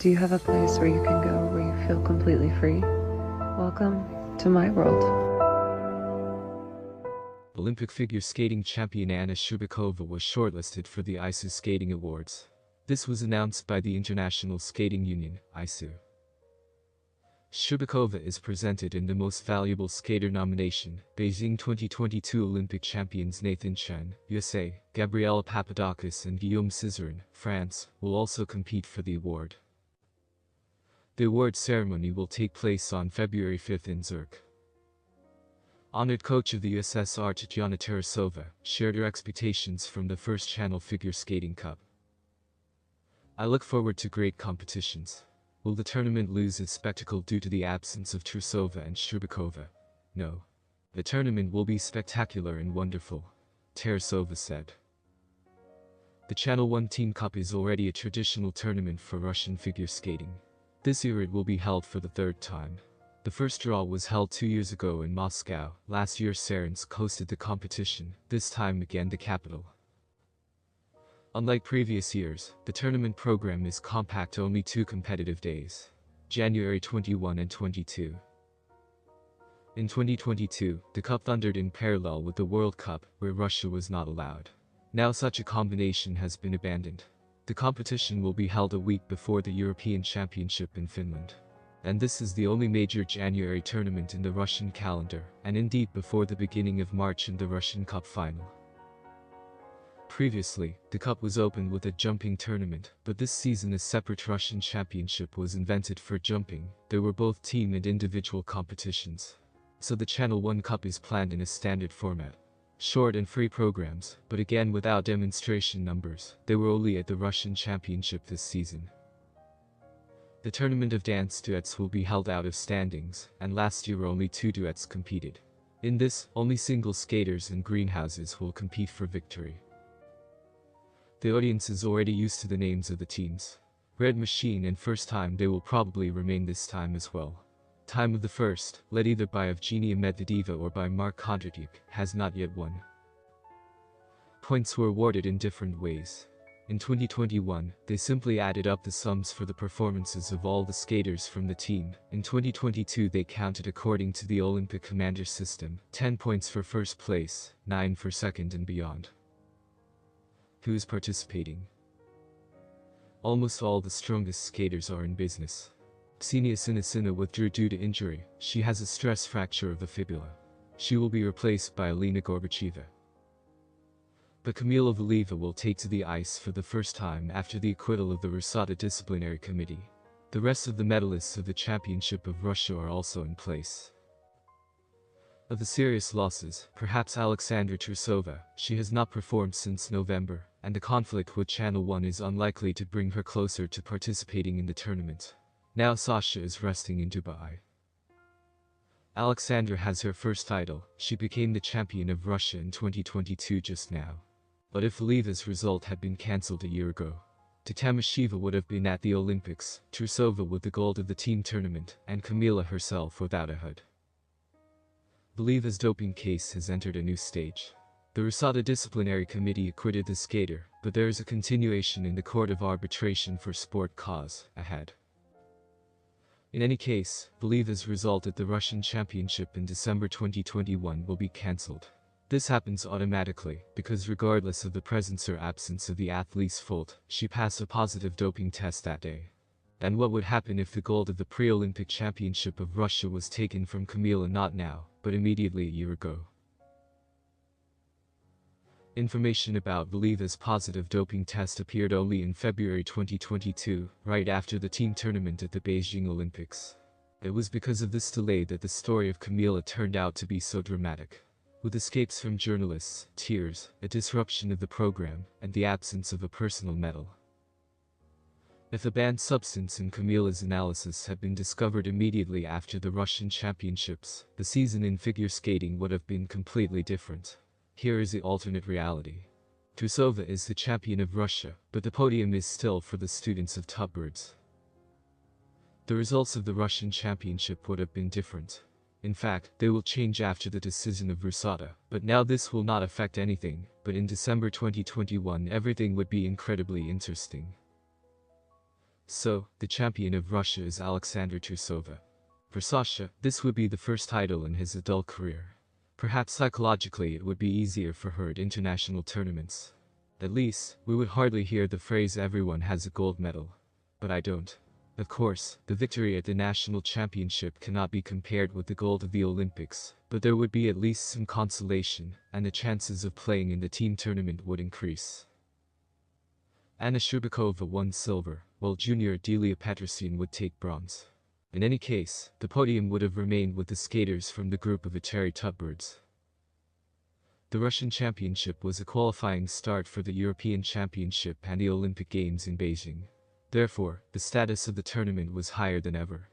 Do you have a place where you can go where you feel completely free? Welcome to my world. Olympic figure skating champion Anna Shcherbakova was shortlisted for the ISU Skating Awards. This was announced by the International Skating Union, ISU. Shcherbakova is presented in the Most Valuable Skater nomination. Beijing 2022 Olympic champions Nathan Chen, USA, Gabriela Papadakis and Guillaume Cizerin, France, will also compete for the award. The award ceremony will take place on February 5 in Zurich. Honored coach of the USSR Tatyana Trusova shared her expectations from the first Channel Figure Skating Cup. "I look forward to great competitions. Will the tournament lose its spectacle due to the absence of Trusova and Shcherbakova? No. The tournament will be spectacular and wonderful," Trusova said. The Channel 1 Team Cup is already a traditional tournament for Russian figure skating. This year it will be held for the third time. The first draw was held 2 years ago in Moscow. Last year Saransk hosted the competition, this time again the capital. Unlike previous years, the tournament program is compact, only 2 competitive days, January 21 and 22. In 2022, the Cup thundered in parallel with the World Cup, where Russia was not allowed. Now such a combination has been abandoned. The competition will be held a week before the European Championship in Finland. And this is the only major January tournament in the Russian calendar, and indeed before the beginning of March in the Russian Cup final. Previously, the Cup was opened with a jumping tournament, but this season a separate Russian championship was invented for jumping. There were both team and individual competitions. So the Channel 1 Cup is planned in a standard format. Short and free programs, but again without demonstration numbers. They were only at the Russian Championship this season. The tournament of dance duets will be held out of standings, and last year only 2 duets competed. In this, only single skaters and greenhouses will compete for victory. The audience is already used to the names of the teams. Red Machine and First Time, they will probably remain this time as well. Time of the First, led either by Evgenia Medvedeva or by Mark Kondratyuk, has not yet won. Points were awarded in different ways. In 2021, they simply added up the sums for the performances of all the skaters from the team. In 2022 they counted according to the Olympic Commander system, 10 points for first place, 9 for second and beyond. Who is participating? Almost all the strongest skaters are in business. Ksenia Sinisina withdrew due to injury. She has a stress fracture of the fibula. She will be replaced by Alina Gorbacheva. But Kamila Valieva will take to the ice for the first time after the acquittal of the Rusada Disciplinary Committee. The rest of the medalists of the Championship of Russia are also in place. Of the serious losses, perhaps Alexandra Trusova. She has not performed since November, and the conflict with Channel 1 is unlikely to bring her closer to participating in the tournament. Now Sasha is resting in Dubai. Alexandra has her first title. She became the champion of Russia in 2022 just now. But if Valieva's result had been cancelled a year ago, Tuktamysheva would have been at the Olympics, Trusova with the gold of the team tournament, and Kamila herself without a HUD. Valieva's doping case has entered a new stage. The Rusada Disciplinary Committee acquitted the skater, but there is a continuation in the Court of Arbitration for Sport cause ahead. In any case, Valieva's result at the Russian Championship in December 2021 will be cancelled. This happens automatically, because regardless of the presence or absence of the athlete's fault, she passed a positive doping test that day. And what would happen if the gold of the pre-Olympic Championship of Russia was taken from Kamila not now, but immediately a year ago? Information about Valieva's positive doping test appeared only in February 2022, right after the team tournament at the Beijing Olympics. It was because of this delay that the story of Kamila turned out to be so dramatic. With escapes from journalists, tears, a disruption of the program, and the absence of a personal medal. If a banned substance in Kamila's analysis had been discovered immediately after the Russian Championships, the season in figure skating would have been completely different. Here is the alternate reality. Trusova is the champion of Russia, but the podium is still for the students of Tubberds. The results of the Russian Championship would have been different. In fact, they will change after the decision of Rusada, but now this will not affect anything, but in December 2021 everything would be incredibly interesting. So, the champion of Russia is Alexandra Trusova. For Sasha, this would be the first title in his adult career. Perhaps psychologically it would be easier for her at international tournaments. At least, we would hardly hear the phrase "everyone has a gold medal." But I don't. Of course, the victory at the national championship cannot be compared with the gold of the Olympics, but there would be at least some consolation, and the chances of playing in the team tournament would increase. Anna Shcherbakova won silver, while junior Delia Petrosian would take bronze. In any case, the podium would have remained with the skaters from the group of Atari Tubbirds. The Russian Championship was a qualifying start for the European Championship and the Olympic Games in Beijing. Therefore, the status of the tournament was higher than ever.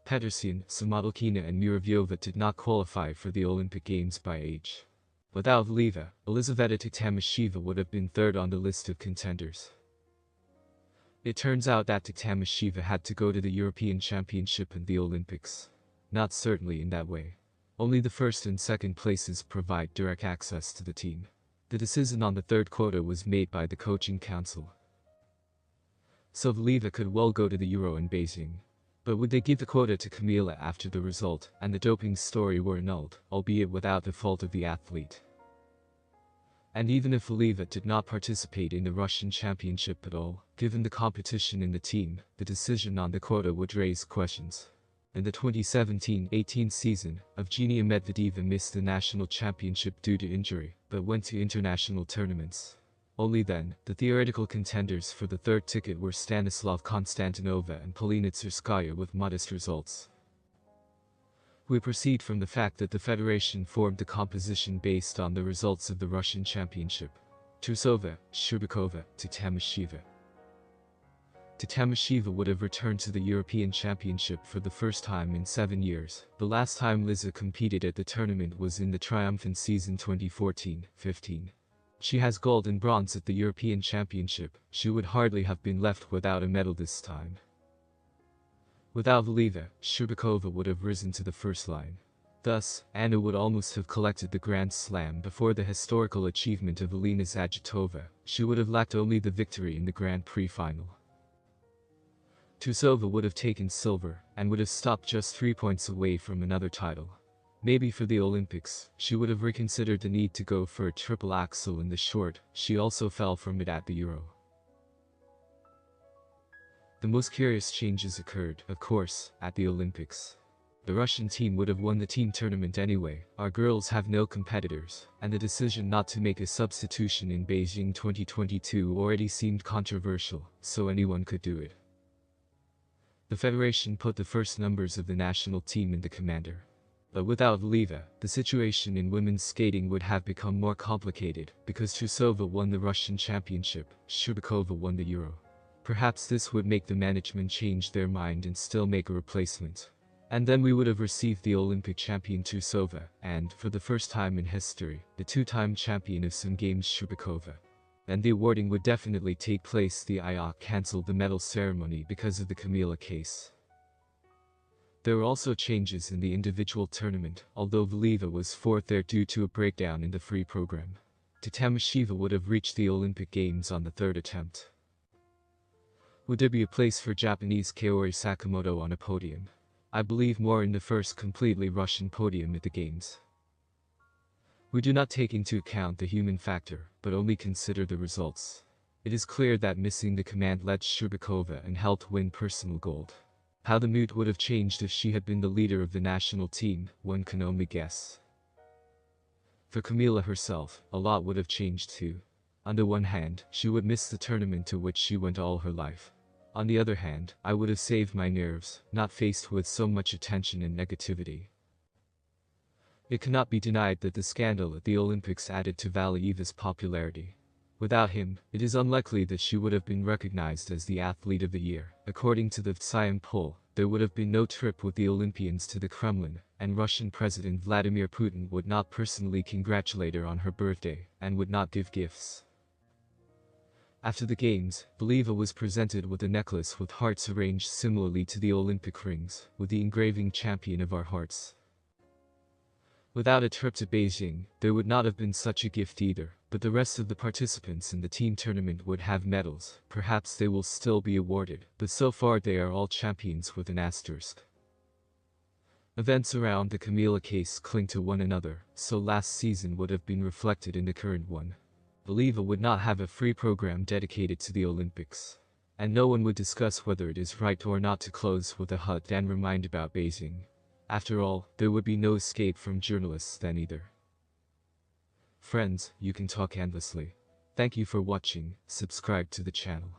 Petrosian, Samodelkina and Muravyova did not qualify for the Olympic Games by age. Without Valieva, Valieva Tuktamysheva would have been third on the list of contenders. It turns out that Tuktamysheva had to go to the European Championship and the Olympics. Not certainly in that way. Only the first and second places provide direct access to the team. The decision on the third quota was made by the coaching council. So Valieva could well go to the Euro in Beijing. But would they give the quota to Kamila after the result and the doping story were annulled, albeit without the fault of the athlete? And even if Valieva did not participate in the Russian Championship at all, given the competition in the team, the decision on the quota would raise questions. In the 2017-18 season, Evgenia Medvedeva missed the national championship due to injury, but went to international tournaments. Only then, the theoretical contenders for the third ticket were Stanislav Konstantinova and Polina Tsarskaya with modest results. We proceed from the fact that the federation formed the composition based on the results of the Russian Championship. Trusova, Shcherbakova, Tuktamysheva. Tuktamysheva would have returned to the European Championship for the first time in 7 years. The last time Liza competed at the tournament was in the triumphant season 2014-15. She has gold and bronze at the European Championship. She would hardly have been left without a medal this time. Without Valieva, Shcherbakova would have risen to the first line. Thus, Anna would almost have collected the Grand Slam before the historical achievement of Elena Zagitova. She would have lacked only the victory in the Grand Prix final. Trusova would have taken silver, and would have stopped just 3 points away from another title. Maybe for the Olympics, she would have reconsidered the need to go for a triple axel in the short. She also fell from it at the Euro. The most curious changes occurred, of course, at the Olympics. The Russian team would have won the team tournament anyway. Our girls have no competitors, and the decision not to make a substitution in Beijing 2022 already seemed controversial, so anyone could do it. The federation put the first numbers of the national team in the commander. But without Valieva, the situation in women's skating would have become more complicated, because Trusova won the Russian Championship, Shcherbakova won the Euro. Perhaps this would make the management change their mind and still make a replacement. And then we would have received the Olympic champion Trusova, and, for the first time in history, the two-time champion of some games Shcherbakova. And the awarding would definitely take place. The IOC cancelled the medal ceremony because of the Kamila case. There were also changes in the individual tournament, although Valieva was fourth there due to a breakdown in the free program. Tuktamysheva would have reached the Olympic Games on the third attempt. Would there be a place for Japanese Kaori Sakamoto on a podium? I believe more in the first completely Russian podium at the Games. We do not take into account the human factor, but only consider the results. It is clear that missing the command led Shcherbakova and helped win personal gold. How the mood would have changed if she had been the leader of the national team, one can only guess. For Kamila herself, a lot would have changed too. On the one hand, she would miss the tournament to which she went all her life. On the other hand, I would have saved my nerves, not faced with so much attention and negativity. It cannot be denied that the scandal at the Olympics added to Valieva's popularity. Without him, it is unlikely that she would have been recognized as the Athlete of the Year. According to the Vtsiam poll, there would have been no trip with the Olympians to the Kremlin, and Russian President Vladimir Putin would not personally congratulate her on her birthday, and would not give gifts. After the Games, Valieva was presented with a necklace with hearts arranged similarly to the Olympic rings, with the engraving "Champion of Our Hearts." Without a trip to Beijing, there would not have been such a gift either, but the rest of the participants in the team tournament would have medals. Perhaps they will still be awarded, but so far they are all champions with an asterisk. Events around the Kamila case cling to one another, so last season would have been reflected in the current one. Valieva would not have a free program dedicated to the Olympics, and no one would discuss whether it is right or not to close with a hut and remind about Beijing. After all, there would be no escape from journalists then either. Friends, you can talk endlessly. Thank you for watching, subscribe to the channel.